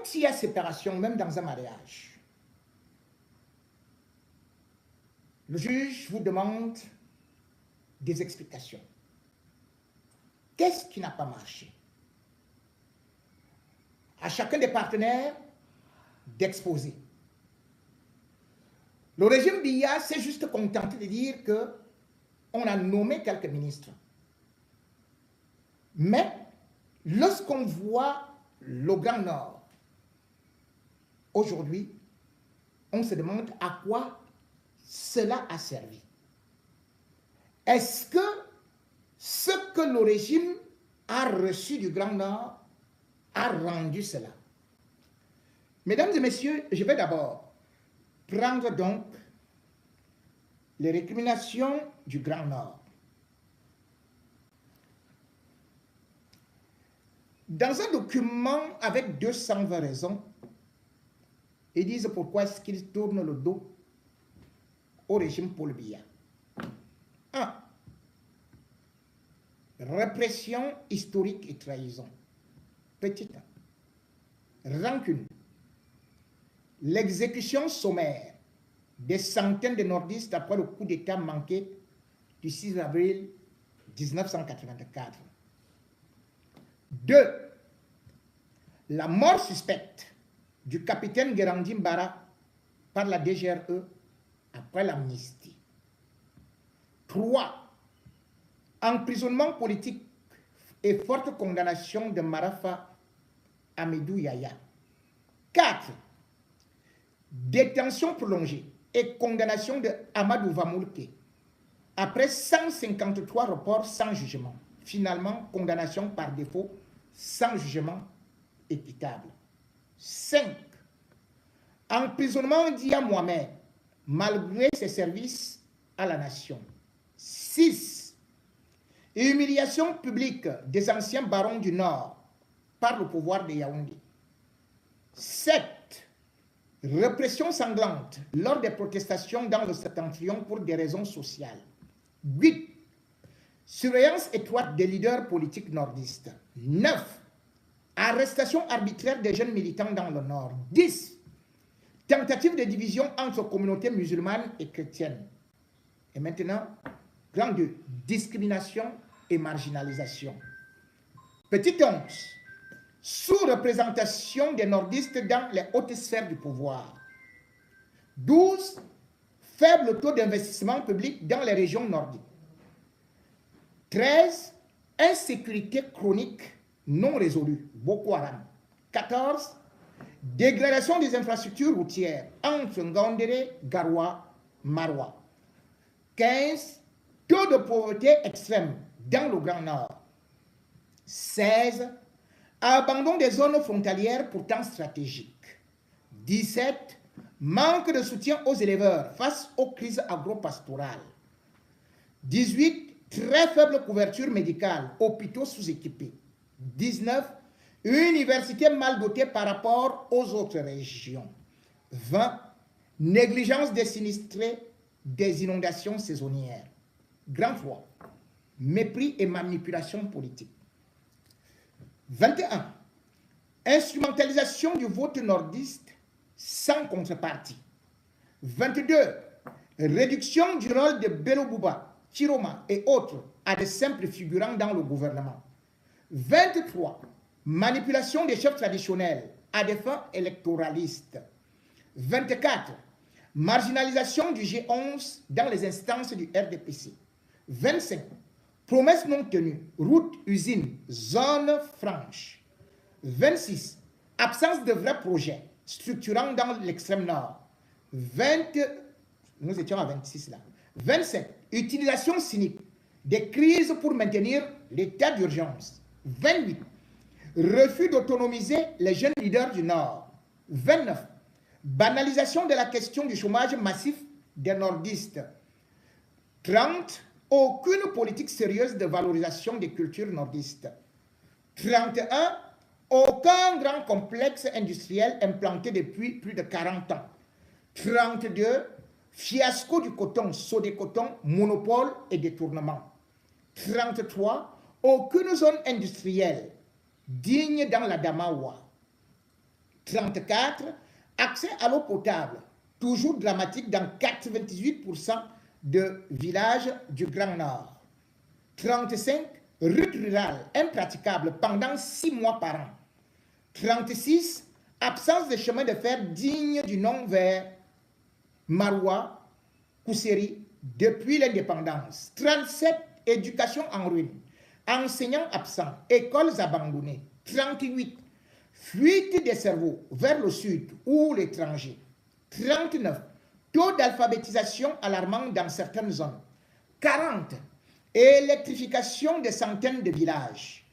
quand il y a séparation, même dans un mariage, le juge vous demande des explications. Qu'est-ce qui n'a pas marché? À chacun des partenaires d'exposer. Le régime Biya s'est juste contenté de dire qu'on a nommé quelques ministres. Mais lorsqu'on voit le Grand Nord, aujourd'hui, on se demande à quoi cela a servi. Est-ce que ce que le régime a reçu du Grand Nord a rendu cela? Mesdames et messieurs, je vais d'abord prendre donc les récriminations du Grand Nord. Dans un document avec 220 raisons, ils disent pourquoi est-ce qu'ils tournent le dos au régime Paul Biya. 1. Répression historique et trahison. Petit 1. Rancune. L'exécution sommaire des centaines de nordistes après le coup d'État manqué du 6 avril 1984. 2. La mort suspecte du capitaine Guérandi Mbara par la DGRE après l'amnistie. 3. Emprisonnement politique et forte condamnation de Marafa Amidou Yaya. 4. Détention prolongée et condamnation de Amadou Vamoulke après 153 reports sans jugement. Finalement, condamnation par défaut sans jugement équitable. 5. Emprisonnement d'Ia Mohamed malgré ses services à la nation. 6. Humiliation publique des anciens barons du Nord par le pouvoir de Yaoundé. 7. Répression sanglante lors des protestations dans le Septentrion pour des raisons sociales. 8. Surveillance étroite des leaders politiques nordistes. 9. Arrestation arbitraire des jeunes militants dans le Nord. 10. Tentative de division entre communautés musulmanes et chrétiennes. Et maintenant, grand 2. Discrimination et marginalisation. Petit 11. Sous-représentation des nordistes dans les hautes sphères du pouvoir. 12. Faible taux d'investissement public dans les régions nordiques. 13. Insécurité chronique non résolue, Boko Haram. 14. Dégradation des infrastructures routières entre Ngandere, Garoua, Maroua. 15. Taux de pauvreté extrême dans le Grand Nord. 16. Abandon des zones frontalières pourtant stratégiques. 17. Manque de soutien aux éleveurs face aux crises agro-pastorales. 18. Très faible couverture médicale, hôpitaux sous-équipés. 19. Universités mal dotées par rapport aux autres régions. 20. Négligence des sinistrés des inondations saisonnières. Grand 3. Mépris et manipulation politique. 21. Instrumentalisation du vote nordiste sans contrepartie. 22. Réduction du rôle de Bello Bouba, Chiroma et autres à de simples figurants dans le gouvernement. 23. Manipulation des chefs traditionnels à des fins électoralistes. 24. Marginalisation du G11 dans les instances du RDPC. 25. Promesses non tenues, routes, usines, zones franches. 26. Absence de vrais projets structurants dans l'extrême nord. Nous étions à 26 là. 27. Utilisation cynique des crises pour maintenir l'état d'urgence. 28. Refus d'autonomiser les jeunes leaders du Nord. 29. Banalisation de la question du chômage massif des nordistes. 30. Aucune politique sérieuse de valorisation des cultures nordistes. 31. Aucun grand complexe industriel implanté depuis plus de 40 ans. 32. Fiasco du coton, Sodécoton, monopole et détournement. 33. Aucune zone industrielle digne dans la Damawa. 34, accès à l'eau potable, toujours dramatique dans 98% de villages du Grand Nord. 35, route rurale impraticable pendant 6 mois par an. 36, absence de chemin de fer digne du nom vers Maroua, Kousseri, depuis l'indépendance. 37, éducation en ruine, enseignants absents, écoles abandonnées. 38, fuite des cerveaux vers le sud ou l'étranger. 39, taux d'alphabétisation alarmant dans certaines zones. 40, électrification de centaines de villages.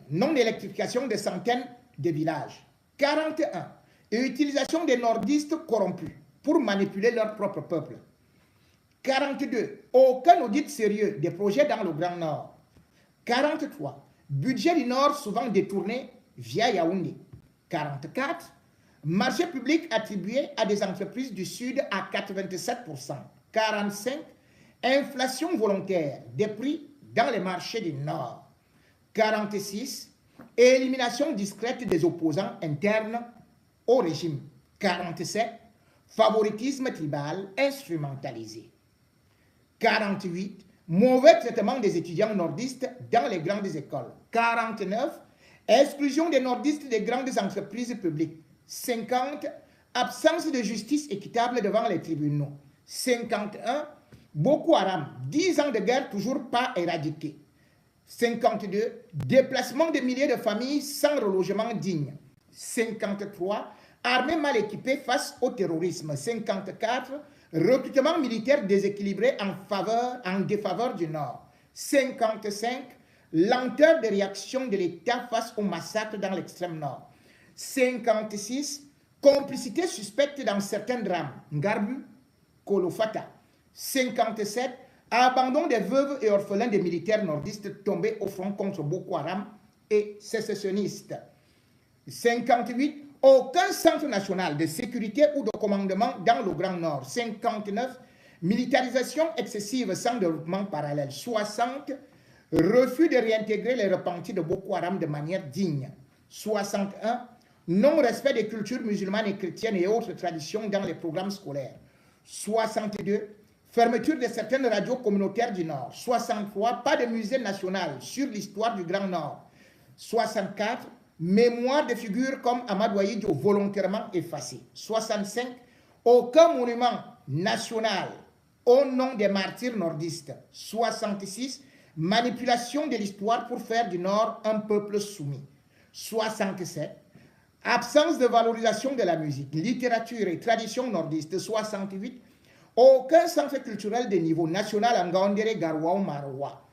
Non-électrification de centaines de villages. 41, utilisation des nordistes corrompus pour manipuler leur propre peuple. 42, aucun audit sérieux des projets dans le Grand Nord. 43, budget du Nord souvent détourné via Yaoundé. 44, marché public attribué à des entreprises du Sud à 87%. 45, inflation volontaire des prix dans les marchés du Nord. 46, élimination discrète des opposants internes au régime. 47, favoritisme tribal instrumentalisé. 48, mauvais traitement des étudiants nordistes dans les grandes écoles. 49, exclusion des nordistes des grandes entreprises publiques. 50, absence de justice équitable devant les tribunaux. 51, Boko Haram, 10 ans de guerre toujours pas éradiqués. 52, déplacement de milliers de familles sans relogement digne. 53, armée mal équipée face au terrorisme. 54, recrutement militaire déséquilibré en défaveur du Nord. 55, lenteur de réaction de l'État face au massacre dans l'extrême Nord. 56, complicité suspecte dans certains drames. Ngarbu, Kolofata. 57, abandon des veuves et orphelins des militaires nordistes tombés au front contre Boko Haram et sécessionnistes. 58, aucun centre national de sécurité ou de commandement dans le Grand Nord. 59, militarisation excessive sans développement parallèle. 60, refus de réintégrer les repentis de Boko Haram de manière digne. 61, non-respect des cultures musulmanes et chrétiennes et autres traditions dans les programmes scolaires. 62, fermeture de certaines radios communautaires du Nord. 63, pas de musée national sur l'histoire du Grand Nord. 64, mémoire de figures comme Amadou Ahidjo volontairement effacées. 65, aucun monument national au nom des martyrs nordistes. 66, manipulation de l'histoire pour faire du Nord un peuple soumis. 67, absence de valorisation de la musique, littérature et tradition nordiste. 68, aucun centre culturel de niveau national en Gaoundéré, Garoua ou Maroua.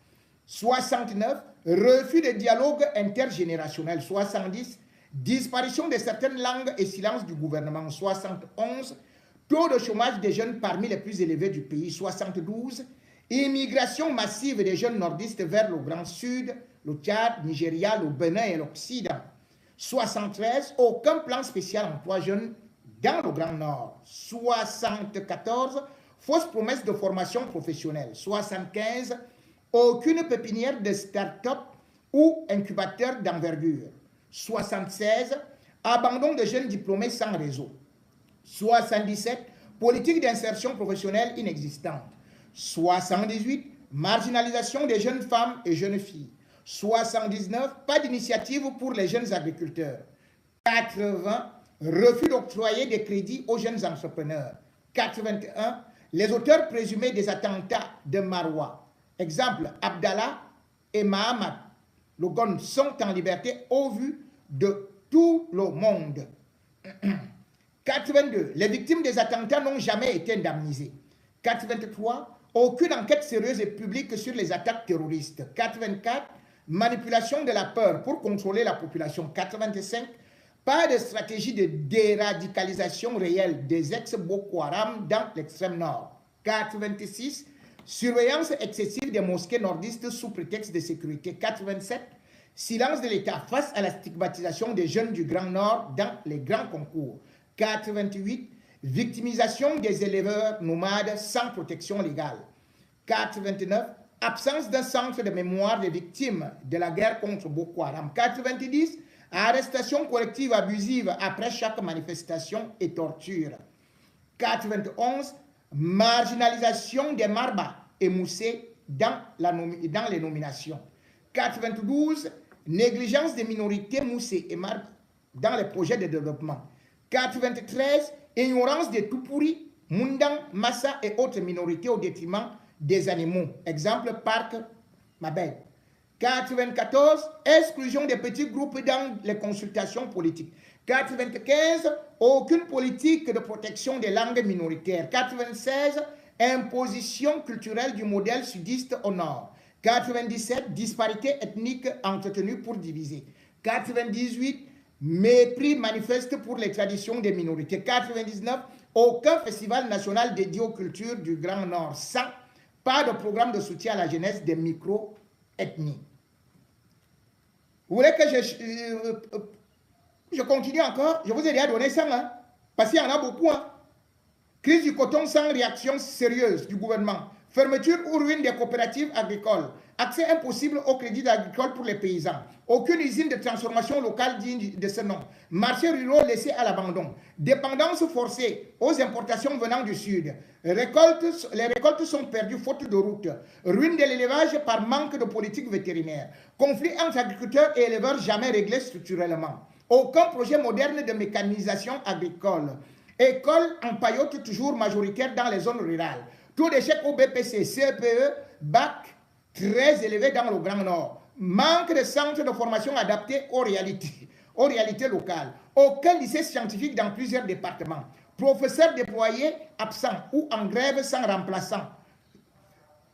69, refus de dialogue intergénérationnel. 70, disparition de certaines langues et silence du gouvernement. 71, taux de chômage des jeunes parmi les plus élevés du pays. 72, immigration massive des jeunes nordistes vers le Grand Sud, le Tchad, Nigeria, le Bénin et l'Occident. 73, aucun plan spécial emploi jeunes dans le Grand Nord. 74, fausse promesse de formation professionnelle. 75, aucune pépinière de start-up ou incubateur d'envergure. 76, abandon de jeunes diplômés sans réseau. 77, politique d'insertion professionnelle inexistante. 78, marginalisation des jeunes femmes et jeunes filles. 79, pas d'initiative pour les jeunes agriculteurs. 80, refus d'octroyer des crédits aux jeunes entrepreneurs. 81, les auteurs présumés des attentats de Maroua. Exemple, Abdallah et Mahamad Logon sont en liberté au vu de tout le monde. 82, les victimes des attentats n'ont jamais été indemnisées. 83, aucune enquête sérieuse et publique sur les attaques terroristes. 84, manipulation de la peur pour contrôler la population. 85, pas de stratégie de déradicalisation réelle des ex-Boko Haram dans l'extrême nord. 86, surveillance excessive des mosquées nordistes sous prétexte de sécurité. 87, silence de l'État face à la stigmatisation des jeunes du Grand Nord dans les grands concours. 88, victimisation des éleveurs nomades sans protection légale. 89, absence d'un centre de mémoire des victimes de la guerre contre Boko Haram. 90, Arrestation collective abusive après chaque manifestation et torture. 91. Marginalisation des Marbas et Moussé dans les nominations. 92. Négligence des minorités Moussé et Marbas dans les projets de développement. 93. Ignorance des Toupouri, Mundang, Massa et autres minorités au détriment des animaux. Exemple, Parc Mabel. 94. Exclusion des petits groupes dans les consultations politiques. 95. Aucune politique de protection des langues minoritaires. 96. Imposition culturelle du modèle sudiste au nord. 97. Disparité ethnique entretenue pour diviser. 98. Mépris manifeste pour les traditions des minorités. 99. Aucun festival national dédié aux cultures du Grand Nord. 100. Pas de programme de soutien à la jeunesse des micro-ethnies. Vous voulez que je continue encore? Je vous ai déjà donné ça, hein? Parce qu'il y en a beaucoup. Hein? Crise du coton sans réaction sérieuse du gouvernement. Fermeture ou ruine des coopératives agricoles. Accès impossible au crédit agricole pour les paysans. Aucune usine de transformation locale digne de ce nom. Marchés ruraux laissés à l'abandon. Dépendance forcée aux importations venant du sud. Les récoltes sont perdues faute de route. Ruine de l'élevage par manque de politique vétérinaire. Conflit entre agriculteurs et éleveurs jamais réglé structurellement. Aucun projet moderne de mécanisation agricole. École en paillote toujours majoritaire dans les zones rurales. Taux d'échec au BPC, CPE, BAC, très élevé dans le Grand Nord. Manque de centres de formation adaptés aux réalités locales. Aucun lycée scientifique dans plusieurs départements. Professeurs déployés absents ou en grève sans remplaçant.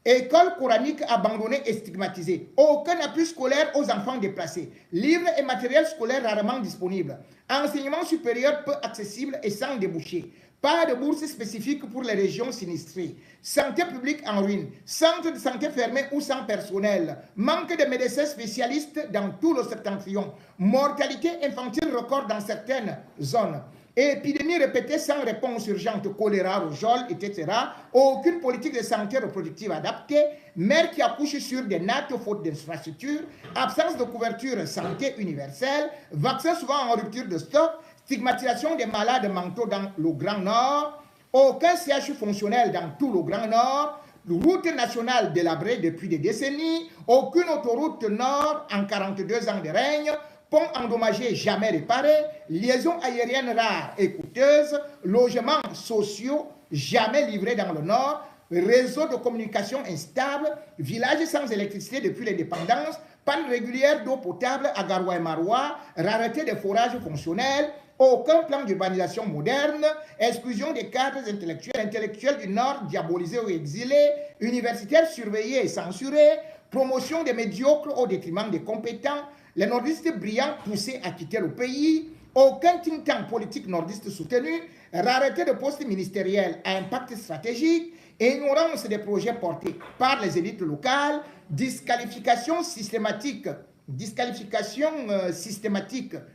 École coranique abandonnée et stigmatisée. Aucun appui scolaire aux enfants déplacés. Livres et matériel scolaire rarement disponibles. Enseignement supérieur peu accessible et sans débouché. Pas de bourse spécifique pour les régions sinistrées. Santé publique en ruine. Centre de santé fermé ou sans personnel. Manque de médecins spécialistes dans tout le septentrion. Mortalité infantile record dans certaines zones. Épidémie répétée sans réponse urgente, choléra, rougeole, etc. Aucune politique de santé reproductive adaptée. Mère qui accouche sur des nattes faute d'infrastructures. Absence de couverture santé universelle. Vaccins souvent en rupture de stock. Stigmatisation des malades mentaux dans le Grand Nord. Aucun CHU fonctionnel dans tout le Grand Nord. Route nationale délabrée depuis des décennies. Aucune autoroute nord en 42 ans de règne. Ponts endommagés jamais réparés, liaisons aériennes rares et coûteuses, logements sociaux jamais livrés dans le nord, réseau de communication instable, villages sans électricité depuis l'indépendance, panne régulière d'eau potable à Garoua et Maroua, rareté des forages fonctionnels, aucun plan d'urbanisation moderne, exclusion des cadres intellectuels du Nord diabolisés ou exilés, universitaires surveillés et censurés, promotion des médiocres au détriment des compétents, les nordistes brillants poussés à quitter le pays, aucun think tank politique nordiste soutenu, rareté de postes ministériels à impact stratégique, ignorance des projets portés par les élites locales, disqualification systématique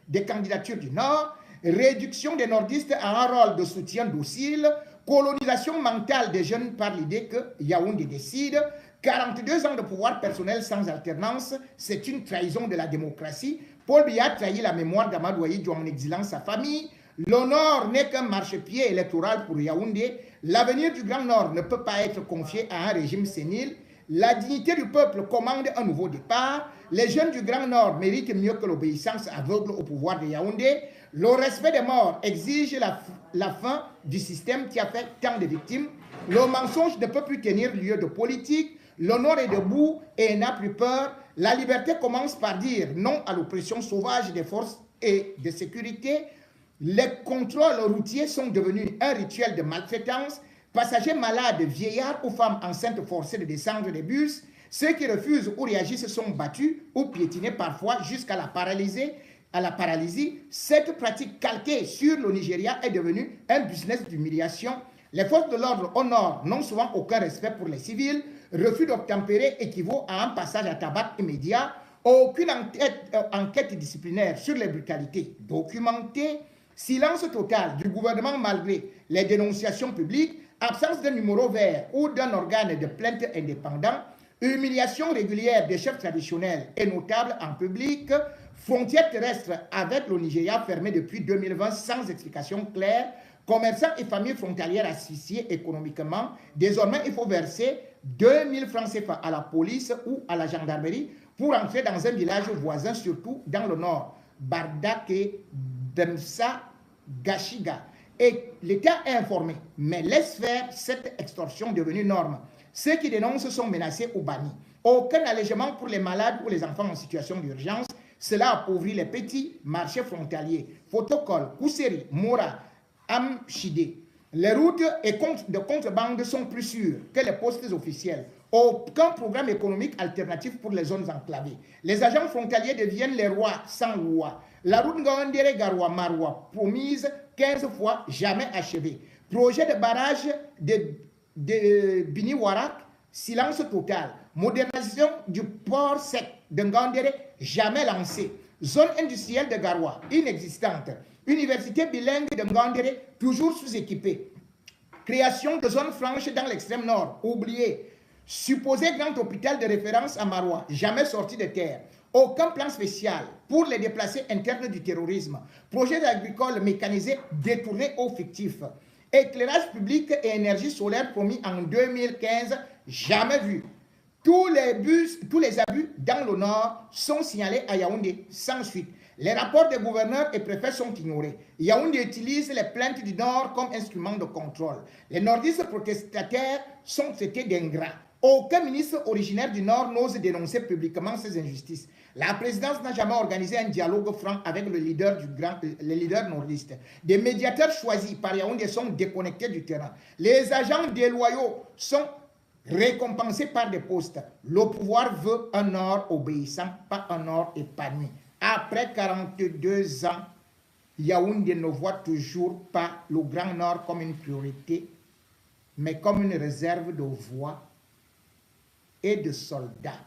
des candidatures du Nord, réduction des nordistes à un rôle de soutien docile, colonisation mentale des jeunes par l'idée que Yaoundé décide, 42 ans de pouvoir personnel sans alternance, c'est une trahison de la démocratie. Paul Biya a trahi la mémoire d'Amadou Ahidjo en exilant sa famille. Le Nord n'est qu'un marchepied électoral pour Yaoundé. L'avenir du Grand Nord ne peut pas être confié à un régime sénile. La dignité du peuple commande un nouveau départ. Les jeunes du Grand Nord méritent mieux que l'obéissance aveugle au pouvoir de Yaoundé. Le respect des morts exige la fin du système qui a fait tant de victimes. Le mensonge ne peut plus tenir lieu de politique. Le Nord est debout et n'a plus peur. La liberté commence par dire non à l'oppression sauvage des forces et de sécurité. Les contrôles routiers sont devenus un rituel de maltraitance. Passagers malades, vieillards ou femmes enceintes forcées de descendre des bus. Ceux qui refusent ou réagissent sont battus ou piétinés parfois jusqu'à la paralysie. Cette pratique calquée sur le Nigeria est devenue un business d'humiliation. Les forces de l'ordre au Nord n'ont souvent aucun respect pour les civils. Refus d'obtempérer équivaut à un passage à tabac immédiat. Aucune enquête disciplinaire sur les brutalités documentées. Silence total du gouvernement malgré les dénonciations publiques. Absence d'un numéro vert ou d'un organe de plainte indépendant. humiliation régulière des chefs traditionnels et notables en public, frontières terrestres avec le Nigeria fermées depuis 2020 sans explication claire, commerçants et familles frontalières asphyxiés économiquement. Désormais, il faut verser 2000 francs CFA à la police ou à la gendarmerie pour entrer dans un village voisin, surtout dans le nord, Bardak et Demsa Gashiga. Et l'État est informé, mais laisse faire cette extorsion devenue norme. Ceux qui dénoncent sont menacés ou bannis. Aucun allègement pour les malades ou les enfants en situation d'urgence. Cela appauvrit les petits marchés frontaliers. Photocol, Kousseri, Mora, Amchide. Les routes de contrebande sont plus sûres que les postes officiels. Aucun programme économique alternatif pour les zones enclavées. Les agents frontaliers deviennent les rois sans loi. La route Ngandere-Garoua-Maroua, promise 15 fois, jamais achevée. Projet de barrage de Bini-Warak, silence total. Modernisation du port sec de Ngandere, jamais lancé. Zone industrielle de Garoua, inexistante. Université bilingue de Ngandere, toujours sous-équipée. Création de zones franches dans l'extrême nord, oublié. Supposé grand hôpital de référence à Maroua, jamais sorti de terre. Aucun plan spécial pour les déplacés internes du terrorisme. Projet agricole mécanisé détourné au fictif. Éclairage public et énergie solaire promis en 2015, jamais vu. Tous les abus dans le nord sont signalés à Yaoundé sans suite. Les rapports des gouverneurs et préfets sont ignorés. Yaoundé utilise les plaintes du nord comme instrument de contrôle. Les nordistes protestataires sont traités d'ingrats. Aucun ministre originaire du Nord n'ose dénoncer publiquement ces injustices. La présidence n'a jamais organisé un dialogue franc avec les leaders nordistes. Des médiateurs choisis par Yaoundé sont déconnectés du terrain. Les agents déloyaux sont récompensés par des postes. Le pouvoir veut un Nord obéissant, pas un Nord épanoui. Après 42 ans, Yaoundé ne voit toujours pas le Grand Nord comme une priorité, mais comme une réserve de voix et de soldats.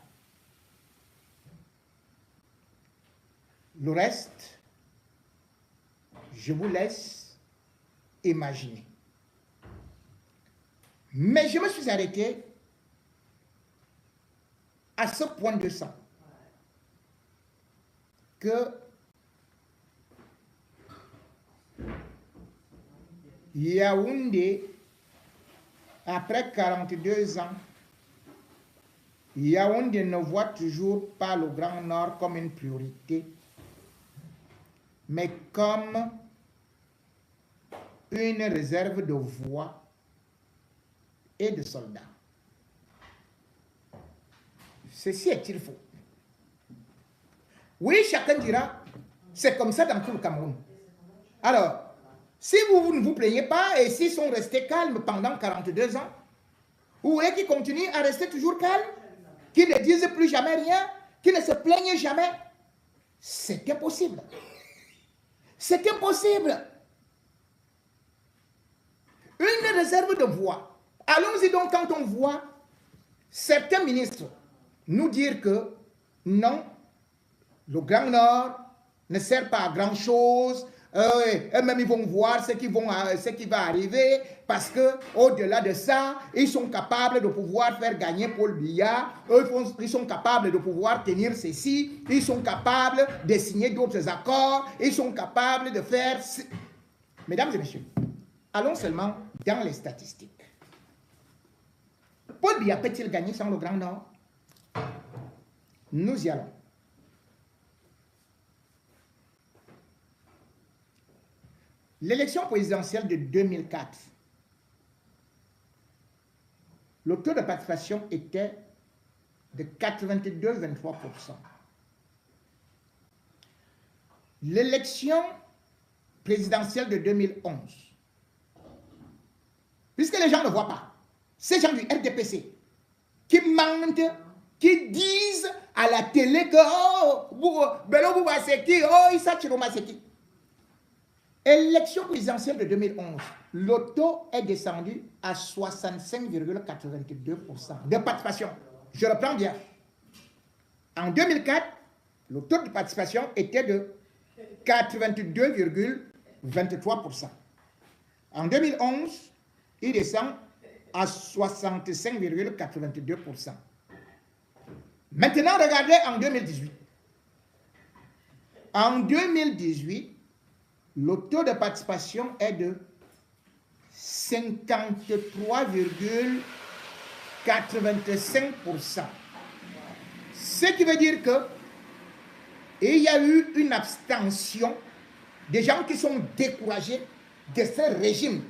Le reste, je vous laisse imaginer. Mais je me suis arrêté à ce point de sang que Yaoundé, après 42 ans, Yaoundé ne voit toujours pas le Grand Nord comme une priorité, mais comme une réserve de voix et de soldats. Ceci est-il faux? Oui, chacun dira, c'est comme ça dans tout le Cameroun. Alors, si vous ne vous plaignez pas et s'ils sont restés calmes pendant 42 ans, vous voulez qu'ils continuent à rester toujours calmes, qu'ils ne disent plus jamais rien, qu'ils ne se plaignent jamais? C'est impossible. C'est impossible. Une réserve de voix. Allons-y donc quand on voit certains ministres nous dire que non, le Grand Nord ne sert pas à grand chose. Eux-mêmes, ils vont voir ce qui va arriver parce que au-delà de ça, ils sont capables de pouvoir faire gagner Paul Biya. Ils sont capables de pouvoir tenir ceci. Ils sont capables de signer d'autres accords. Ils sont capables de faire... Mesdames et messieurs, allons seulement dans les statistiques. Paul Biya peut-il gagner sans le Grand Nord? Nous y allons. L'élection présidentielle de 2004, le taux de participation était de 82,23%. L'élection présidentielle de 2011, puisque les gens ne voient pas, ces gens du RDPC qui mentent, qui disent à la télé que Bello Bouba c'est qui, Issa Chiroma c'est qui. Élection présidentielle de 2011, le taux est descendu à 65,82% de participation. Je reprends bien. En 2004, le taux de participation était de 82,23%. En 2011, il descend à 65,82%. Maintenant, regardez en 2018. En 2018, le taux de participation est de 53,85%. Ce qui veut dire que il y a eu une abstention des gens qui sont découragés de ce régime,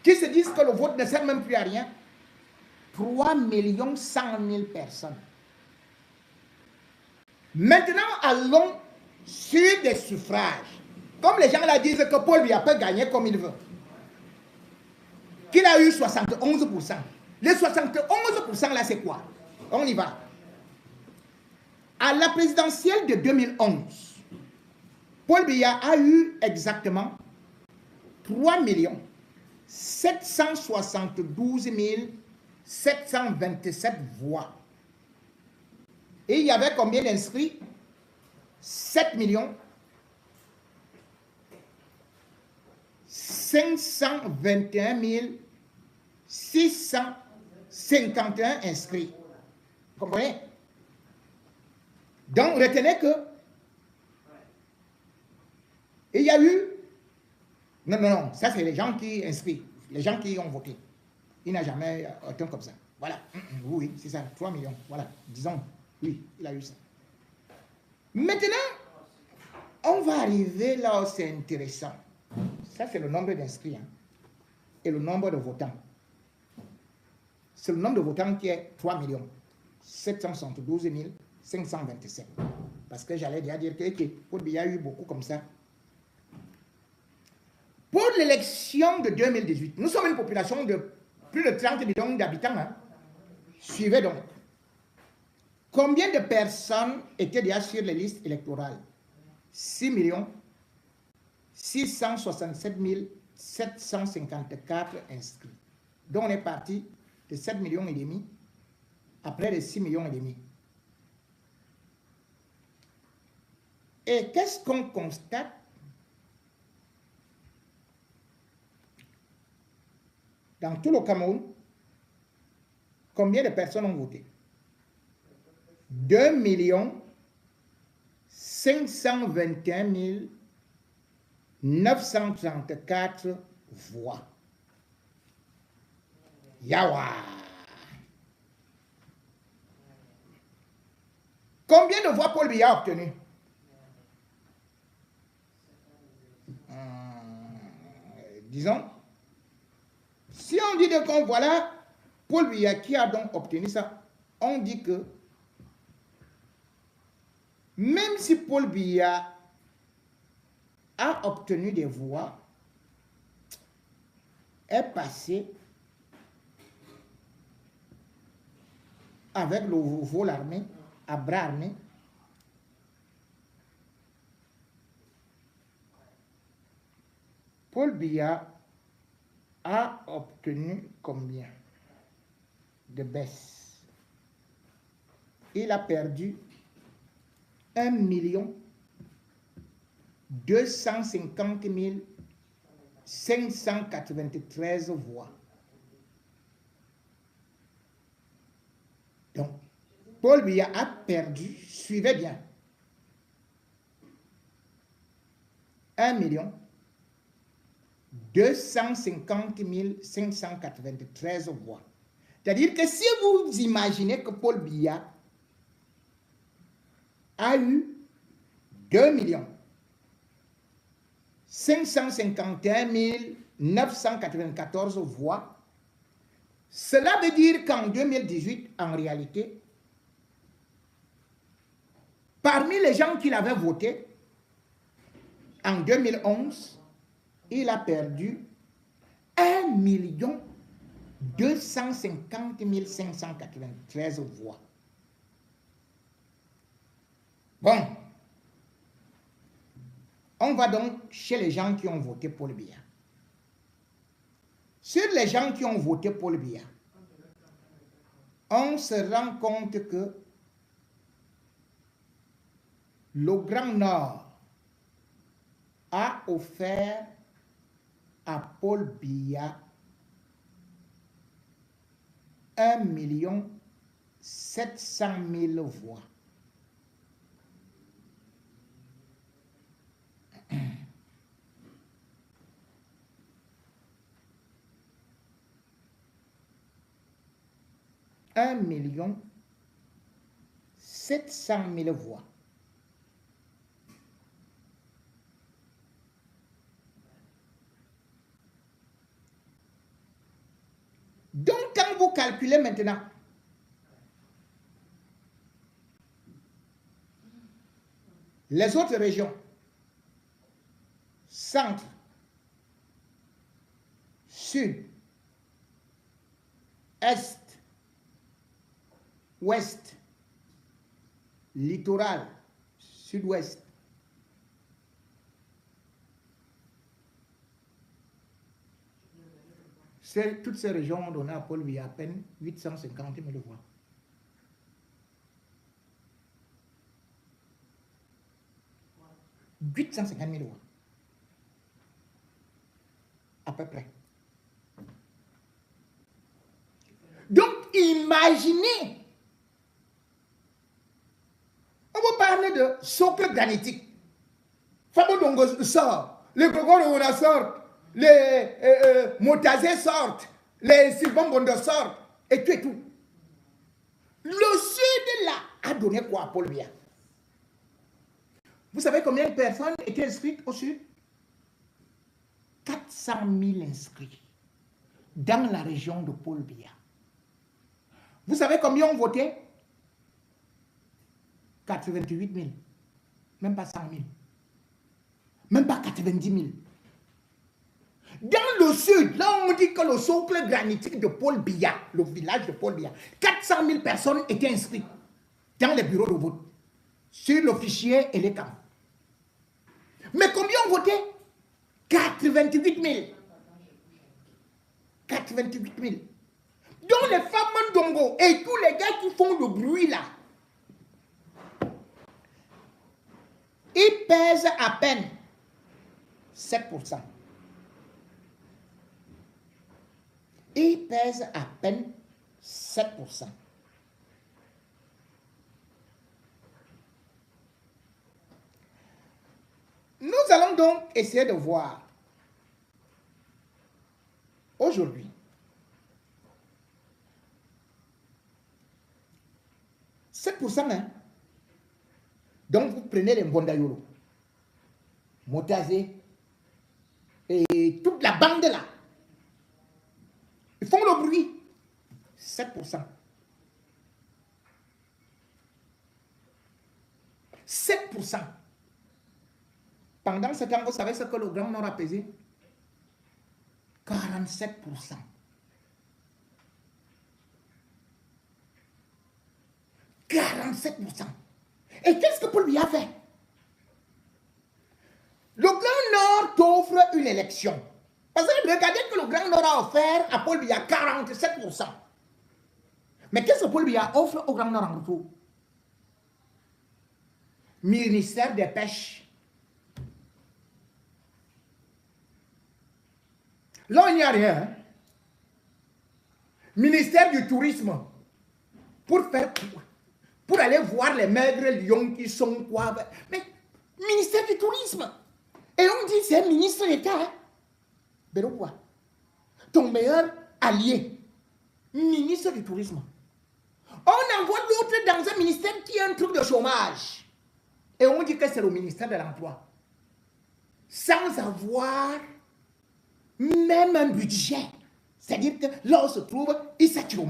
qui se disent que le vote ne sert même plus à rien. 3 100 000 personnes. Maintenant, allons sur des suffrages. Comme les gens là disent que Paul Biya peut gagner comme il veut. Qu'il a eu 71%. Les 71% là, c'est quoi? On y va. À la présidentielle de 2011, Paul Biya a eu exactement 3 772 727 voix. Et il y avait combien d'inscrits? 7 521 651 inscrits. Vous comprenez? Donc, retenez que il y a eu... Non, ça c'est les gens qui inscrivent, les gens qui ont voté. Il n'a jamais autant comme ça. Voilà. Oui, c'est ça, 3 millions. Voilà, disons, oui, il a eu ça. Maintenant, on va arriver là où c'est intéressant. Ça, c'est le nombre d'inscrits hein, et le nombre de votants. C'est le nombre de votants qui est 3 772 527. Parce que j'allais déjà dire que Paul Biya a eu beaucoup comme ça. Pour l'élection de 2018, nous sommes une population de plus de 30 millions d'habitants. Hein. Suivez donc. Combien de personnes étaient déjà sur les listes électorales? 6 667 754 inscrits. Donc on est parti de 7 millions et demi à près de 6 millions et demi. Et qu'est-ce qu'on constate? Dans tout le Cameroun, combien de personnes ont voté? 2 521 934 voix. Yawa! Combien de voix Paul Biya a obtenu? Disons, si on dit que voilà, Paul Biya qui a donc obtenu ça, on dit que même si Paul Biya a obtenu des voix, est passé avec le vol armé, à bras armés, Paul Biya a obtenu combien de baisse? Il a perdu 1 250 593 voix. Donc, Paul Biya a perdu, suivez bien, 1 250 593 voix. C'est-à-dire que si vous imaginez que Paul Biya a eu 2 551 994 voix, cela veut dire qu'en 2018, en réalité, parmi les gens qui l'avaient voté, en 2011, il a perdu 1 250 593 voix. Bon, on va donc chez les gens qui ont voté Paul Biya. Sur les gens qui ont voté Paul Biya, on se rend compte que le Grand Nord a offert à Paul Biya 1 700 000 voix. Un million 700 000 voix. Donc, quand vous calculez maintenant, les autres régions, centre, sud, est, ouest, littoral, sud-ouest, toutes ces régions ont donné à Paul Biya à peine 850 000 voix. « 850 000 voix. À peu près. Donc, imaginez, on va parler de socle granitique. Fabo Dongo sort, les Gogoro sortent, les Motazé sortent, les Sylvain Bondo sortent, et tout et tout. Le sud là a donné quoi à Paul Biya? Vous savez combien de personnes étaient inscrites au sud? 400 000 inscrits dans la région de Paul Biya. Vous savez combien ont voté? 88 000. Même pas 100 000. Même pas 90 000. Dans le sud, là on dit que le socle granitique de Paul Biya, le village de Paul Biya, 400 000 personnes étaient inscrites dans les bureaux de vote, sur le fichier et les camps. Mais combien ont voté? 88 000. 88 000. Donc les femmes Ndongo et tous les gars qui font le bruit là, ils pèsent à peine 7%. Ils pèsent à peine 7%. Nous allons donc essayer de voir aujourd'hui « 7%, hein? Donc vous prenez les Mbondayolo, Motazé et toute la bande là. Ils font le bruit. 7%. 7%. Pendant ce temps, vous savez ce que le Grand Nord a pesé? 47%. 47%. Et qu'est-ce que Paul Biya a fait? Le Grand Nord t'offre une élection. Parce que regardez que le Grand Nord a offert à Paul Biya 47%. Mais qu'est-ce que Paul Biya offre au Grand Nord en retour? Ministère des Pêches. Là, il n'y a rien. Hein? Ministère du Tourisme. Pour faire quoi? Pour aller voir les maigres lions qui sont quoi? Mais ministère du Tourisme. Et on dit c'est ministre d'État. Hein? Mais quoi? Ton meilleur allié, ministre du Tourisme. On envoie l'autre dans un ministère qui a un truc de chômage. Et on dit que c'est le ministère de l'Emploi. Sans avoir même un budget. C'est-à-dire que là on se trouve, il s'attire.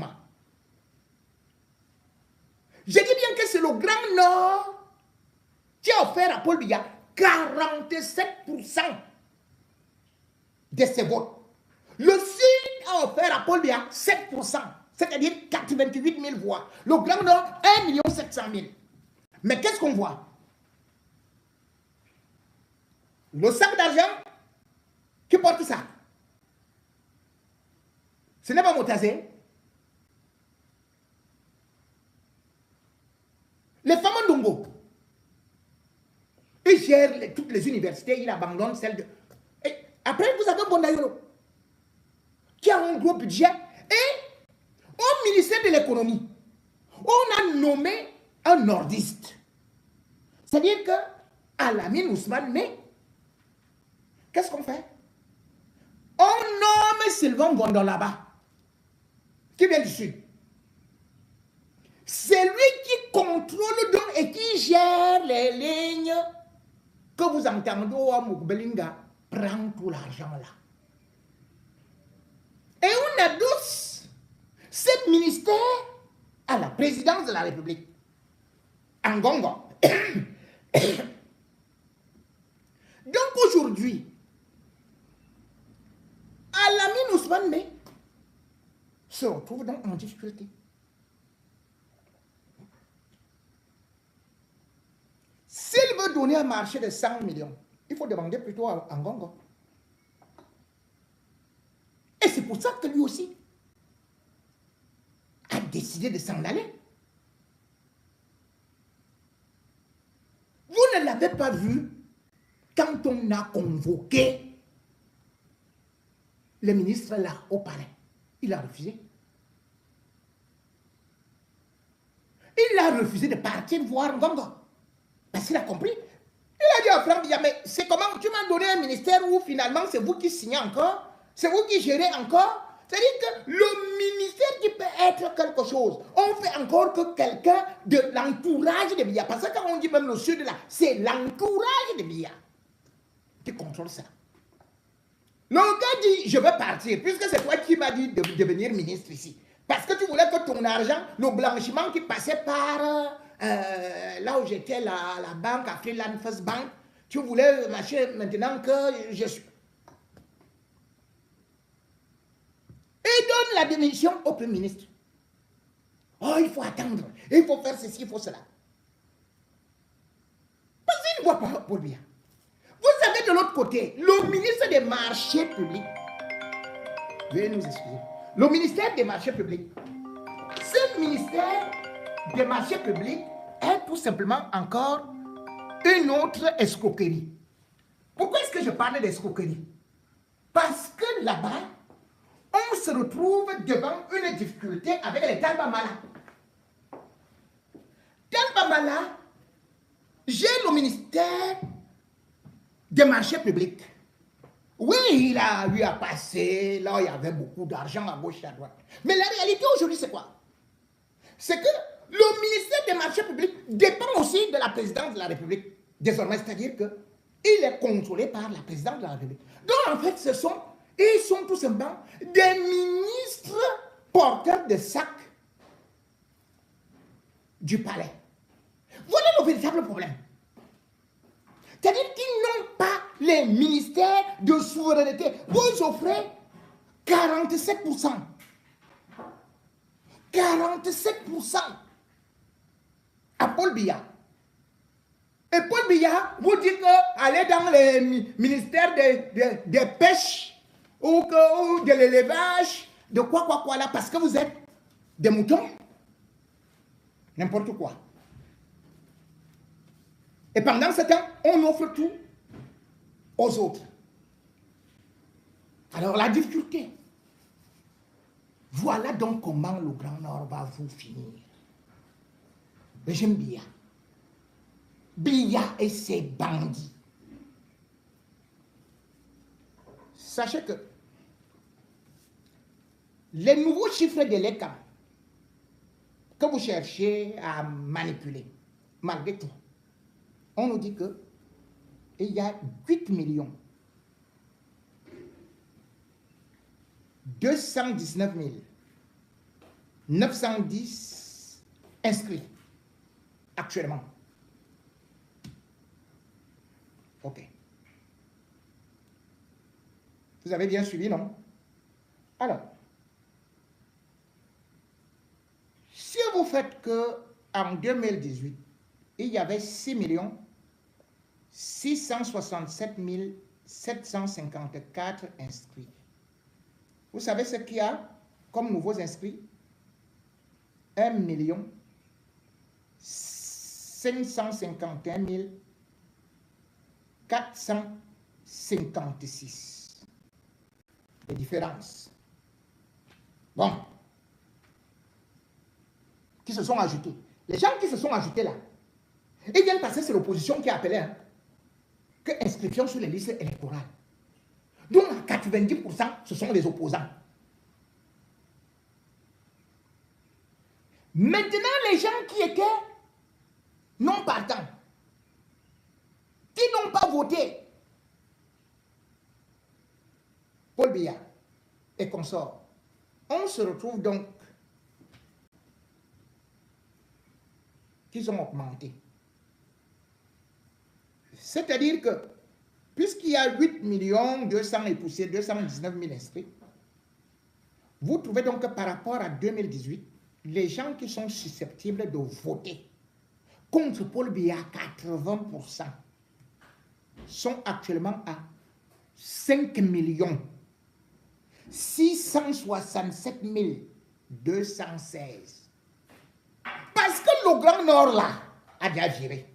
Je dis bien que c'est le Grand Nord qui a offert à Paul Biya 47% de ses votes. Le Sud a offert à Paul Biya 7%, c'est-à-dire 88 000 voix. Le Grand Nord, 1 700 000. Mais qu'est-ce qu'on voit? Le sac d'argent qui porte ça. Ce n'est pas Motazé. Les femmes Ndongo, ils gèrent toutes les universités, ils abandonnent celles de... Et après, vous avez Mbondayolo, qui a un gros budget. Et au ministère de l'économie, On a nommé un nordiste. C'est-à-dire que Alamine Ousmane, mais qu'est-ce qu'on fait? On nomme Sylvain Gondon là-bas, qui vient du sud. C'est lui qui contrôle donc et qui gère les lignes que vous entendez au Moukbelinga prend tout l'argent là. Et on adosse ce ministère à la présidence de la République, en Gongo. Donc aujourd'hui, Alamine Ousmane se retrouve donc en difficulté. S'il veut donner un marché de 100 millions, il faut demander plutôt à Ngongo. Et c'est pour ça que lui aussi a décidé de s'en aller. Vous ne l'avez pas vu quand on a convoqué le ministre là au palais. Il a refusé. Il a refusé de partir voir Ngongo. Parce qu'il a compris. Il a dit à Franck Biya, mais c'est comment tu m'as donné un ministère où finalement c'est vous qui signez encore, c'est vous qui gérez encore. C'est-à-dire que le ministère qui peut être quelque chose, on fait encore que quelqu'un de l'entourage de Biya. Parce que quand on dit même le sud là, c'est l'entourage de Biya qui contrôle ça. Le gars dit, je vais partir, puisque c'est toi qui m'as dit de devenir ministre ici. Parce que tu voulais que ton argent, le blanchiment qui passait par là où j'étais, la banque, Afriland First Bank, tu voulais marcher maintenant que je suis. Et donne la démission au Premier ministre. Oh, il faut attendre, il faut faire ceci, il faut cela. Parce qu'il ne voit pas pour bien. Vous avez de l'autre côté le ministre des marchés publics. Veuillez nous excuser. Le ministère des marchés publics. Ce ministère des marchés publics est tout simplement encore une autre escroquerie. Pourquoi est-ce que je parle d'escroquerie? Parce que là-bas, on se retrouve devant une difficulté avec les Talbamala. Talbamala gère le ministère des marchés publics. Oui, il a eu à passer, là il y avait beaucoup d'argent à gauche et à droite. Mais la réalité aujourd'hui c'est quoi? C'est que le ministère des marchés publics dépend aussi de la présidence de la République. Désormais, c'est-à-dire qu'il est contrôlé par la présidence de la République. Donc en fait, ils sont tout simplement des ministres porteurs de sacs du palais. Voilà le véritable problème. C'est-à-dire qu'ils n'ont pas les ministères de souveraineté. Vous offrez 47%. 47% à Paul Biya. Et Paul Biya vous dit que allez dans les ministères des pêches ou de l'élevage, de quoi là, parce que vous êtes des moutons. N'importe quoi. Et pendant ce temps, on offre tout aux autres. Alors la difficulté. Voilà donc comment le Grand Nord va vous finir. Mais j'aime Biya. Biya et ses bandits. Sachez que les nouveaux chiffres de l'ECA que vous cherchez à manipuler, malgré tout, on nous dit que il y a 8 219 910 inscrits actuellement. Ok. Vous avez bien suivi, non? Alors, si vous faites que en 2018, il y avait 6 667 754 inscrits. Vous savez ce qu'il y a comme nouveaux inscrits? 1 551 456. Les différences. Bon. qui se sont ajoutés. Les gens qui se sont ajoutés là, ils viennent passer, c'est l'opposition qui a appelé, hein, que inscription sur les listes électorales. Donc, 90%, ce sont les opposants. Maintenant, les gens qui étaient non partants, qui n'ont pas voté, Paul Biya et consorts, on se retrouve donc qu'ils ont augmenté. C'est-à-dire que, puisqu'il y a 8 200 et poussières, 219 000 inscrits, vous trouvez donc que par rapport à 2018, les gens qui sont susceptibles de voter contre Paul Biya, 80%, sont actuellement à 5 667 216. Parce que le Grand Nord, là, a déjà viré.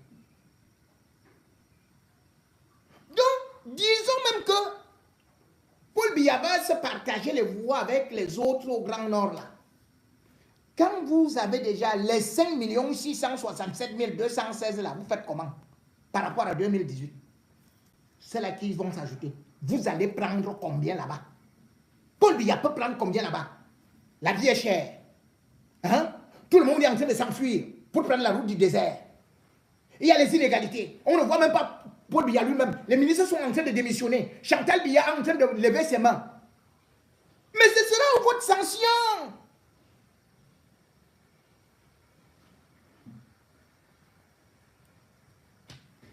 Donc, disons même que Paul Biya va se partager les voix avec les autres au Grand Nord, là. Quand vous avez déjà les 5 667 216 là, vous faites comment par rapport à 2018? C'est là qu'ils vont s'ajouter. Vous allez prendre combien là-bas? Paul Biya peut prendre combien là-bas? La vie est chère. Hein? Tout le monde est en train de s'enfuir pour prendre la route du désert. Il y a les inégalités. On ne voit même pas Paul Biya lui-même. Les ministres sont en train de démissionner. Chantal Biya est en train de lever ses mains. Mais ce sera votre sanction.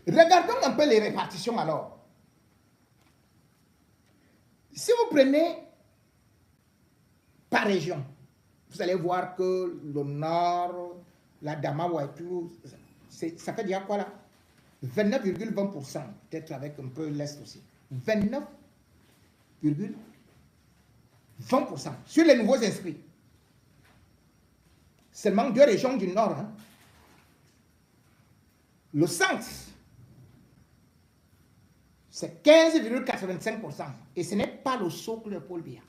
Regardons un peu les répartitions alors. Si vous prenez par région, vous allez voir que le nord, la Damawa et tout, ça fait déjà quoi là? 29,20%, peut-être avec un peu l'est aussi. 29,20% sur les nouveaux inscrits. Seulement 2 régions du nord. Hein. Le centre, c'est 15,85%. Et ce n'est pas le socle de Paul Biya.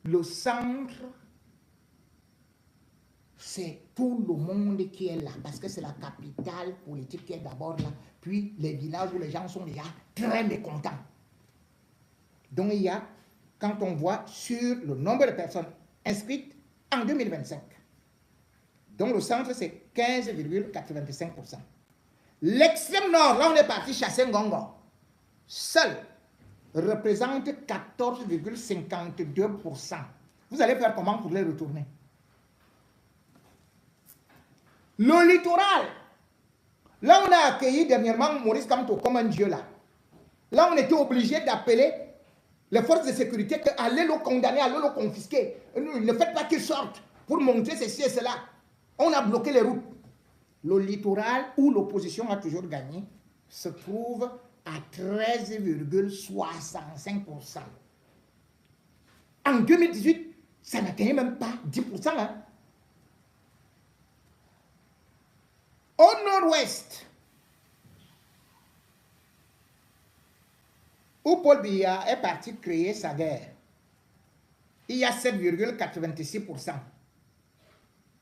Le centre, c'est tout le monde qui est là. Parce que c'est la capitale politique qui est d'abord là. Puis les villages où les gens sont déjà très mécontents. Donc il y a, quand on voit sur le nombre de personnes inscrites en 2025. Donc le centre, c'est 15,85%. L'extrême nord, là on est parti chasser Ngongo, seul représente 14,52%. Vous allez faire comment pour les retourner? Le littoral, là on a accueilli dernièrement Maurice Kamto comme un dieu là. Là on était obligé d'appeler les forces de sécurité que allez le condamner, allez le confisquer. Ne faites pas qu'il sorte pour montrer ceci et cela. On a bloqué les routes. Le littoral, où l'opposition a toujours gagné, se trouve à 13,65%. En 2018, ça n'atteignait même pas 10%. Hein. Au nord-ouest, où Paul Biya est parti créer sa guerre, il y a 7,86%.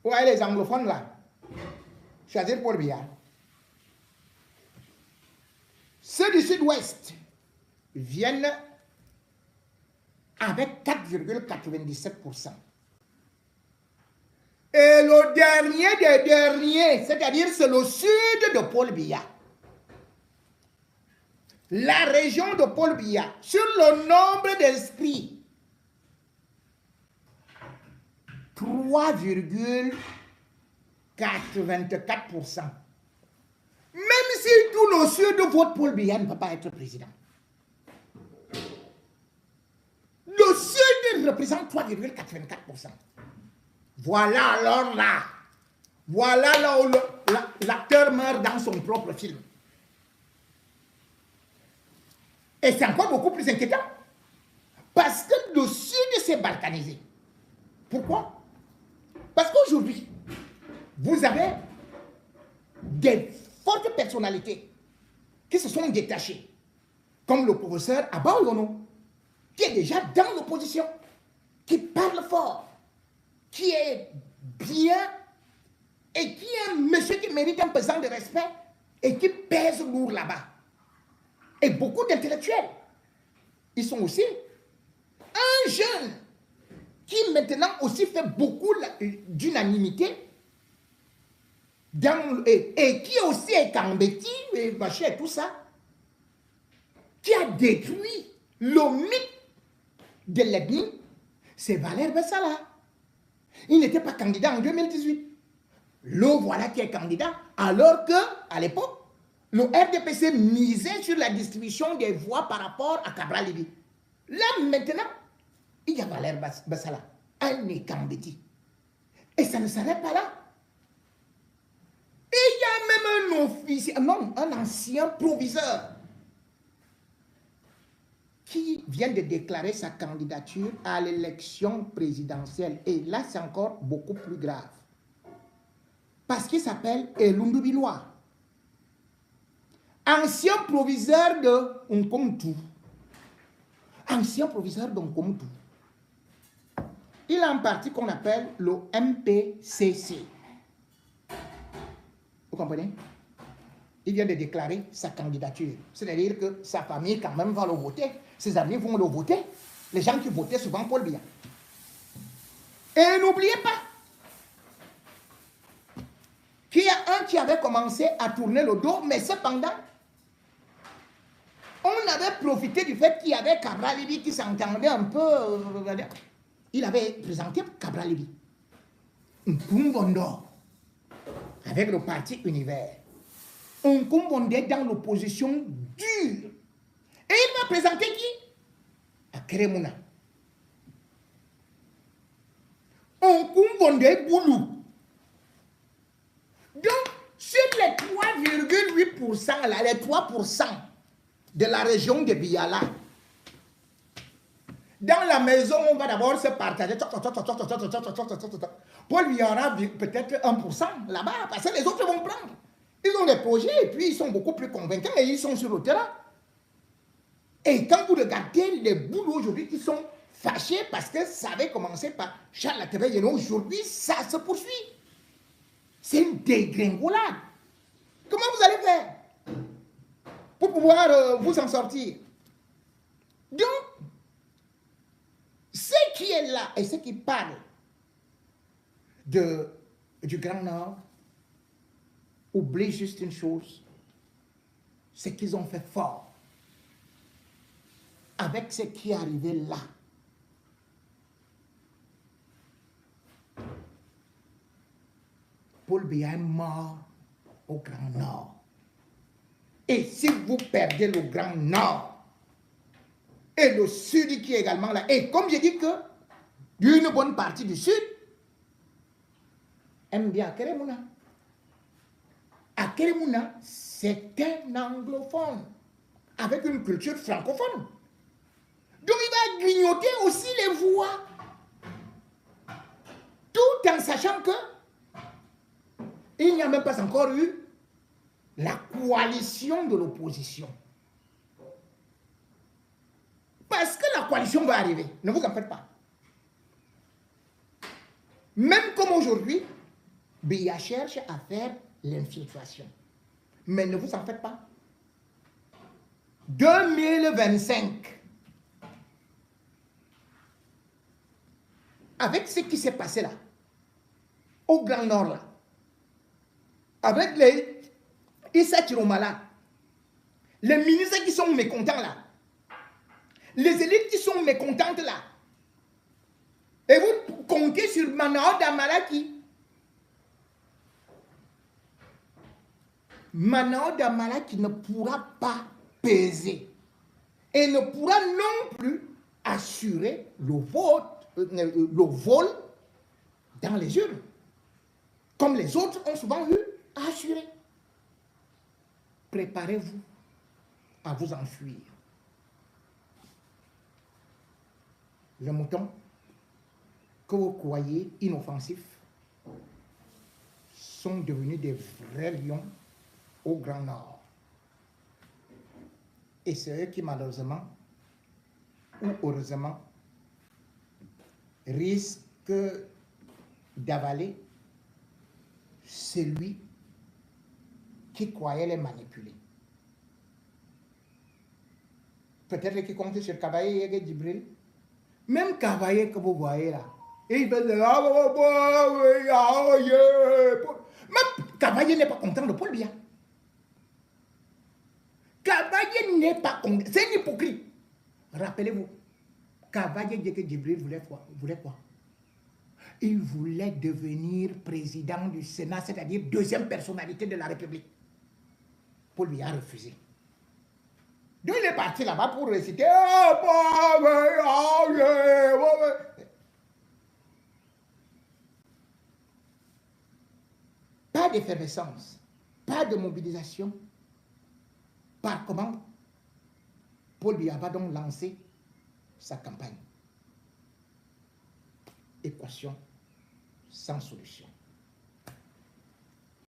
Où est les anglophones là? Choisir Paul Biya. Ceux du sud-ouest viennent avec 4,97%. Et le dernier des derniers, c'est-à-dire c'est le sud de Paul Biya. La région de Paul Biya, sur le nombre d'inscrits, 3,84%. Même si tout le sud vote Paul Biya, ne peut pas être président. Le sud représente 3,84%. Voilà alors là. Voilà là où l'acteur meurt dans son propre film. Et c'est encore beaucoup plus inquiétant. Parce que le sud s'est balkanisé. Pourquoi? Parce qu'aujourd'hui, vous avez des fortes personnalités qui se sont détachées, comme le professeur Abba Olono, qui est déjà dans l'opposition, qui parle fort, qui est bien et qui est un monsieur qui mérite un pesant de respect et qui pèse lourd là-bas. Et beaucoup d'intellectuels. Ils sont aussi un jeune qui maintenant aussi fait beaucoup d'unanimité et qui aussi est Kambeti et machin et tout ça, qui a détruit le mythe de l'ethnie, c'est Valère Bessala. Il n'était pas candidat en 2018. Le voilà qui est candidat, alors qu'à l'époque, le RDPC misait sur la distribution des voix par rapport à Cabral Libye. Là, maintenant, il y a Valère Bessala, un Kambeti. Et ça ne s'arrête pas là. Et il y a même un officier, non, un ancien proviseur qui vient de déclarer sa candidature à l'élection présidentielle. Et là, c'est encore beaucoup plus grave. Parce qu'il s'appelle Elundu Bilois. Ancien proviseur de Nkomtou. Ancien proviseur de Nkomtou. Il a un parti qu'on appelle le MPCC. Vous comprenez? Il vient de déclarer sa candidature. C'est-à-dire que sa famille quand même va le voter. Ses amis vont le voter. Les gens qui votaient souvent Paul Biya. Et n'oubliez pas qu'il y a un qui avait commencé à tourner le dos, mais cependant, on avait profité du fait qu'il y avait Cabral Libye qui s'entendait un peu. Il avait présenté Cabral Libye. Nkumbondo, avec le parti Univers. Nkumbondo dans l'opposition dure. Et il va présenter qui? Akeremouna. Nkumbondo est Boulou. Donc, sur les 3,8%, là, les 3% de la région de Biala, dans la maison, on va d'abord se partager. Paul, il y aura peut-être 1% là-bas, parce que les autres vont prendre. Ils ont des projets et puis ils sont beaucoup plus convaincants et ils sont sur le terrain. Et quand vous regardez les boulots aujourd'hui qui sont fâchés parce que ça avait commencé par Charles Lateveille et aujourd'hui, ça se poursuit. C'est une dégringolade. Comment vous allez faire pour pouvoir vous en sortir? Donc, ce qui est là et ce qui parle du Grand Nord oublie juste une chose, c'est qu'ils ont fait fort avec ce qui est arrivé là. Paul Biya est mort au Grand Nord. Et si vous perdez le Grand Nord et le Sud qui est également là, et comme j'ai dit que d'une bonne partie du Sud aime bien Akeremouna. Akeremouna, c'est un anglophone avec une culture francophone. Donc il va grignoter aussi les voix, tout en sachant que il n'y a même pas encore eu la coalition de l'opposition. Parce que la coalition va arriver, ne vous en faites pas. Même comme aujourd'hui, Biya cherche à faire l'infiltration. Mais ne vous en faites pas. 2025, avec ce qui s'est passé là, au Grand Nord là, avec les Issa Tiromala, les ministres qui sont mécontents là, les élites qui sont mécontentes là, et vous comptez sur Manao Damala qui ne pourra pas peser et ne pourra non plus assurer le vol dans les urnes, comme les autres ont souvent eu à assurer. Préparez-vous à vous enfuir. Les moutons que vous croyez inoffensifs sont devenus des vrais lions au Grand Nord. Et c'est eux qui, malheureusement ou heureusement, risquent d'avaler celui qui croyait les manipuler. Peut-être qu'il compte sur Cavaillé et Djibril. Même Cavaillé que vous voyez là, il va dire même Cavaillé n'est pas content de Paul Biya. Cavaillé n'est pas content. C'est un hypocrite. Rappelez-vous, Cavaillé dit que Djibril voulait quoi? Il voulait devenir président du Sénat, c'est-à-dire deuxième personnalité de la République. Paul Biya a refusé. Donc il est parti là-bas pour réciter. Pas d'effervescence, pas de mobilisation. Par comment Paul Biya va donc lancer sa campagne. Équation sans solution.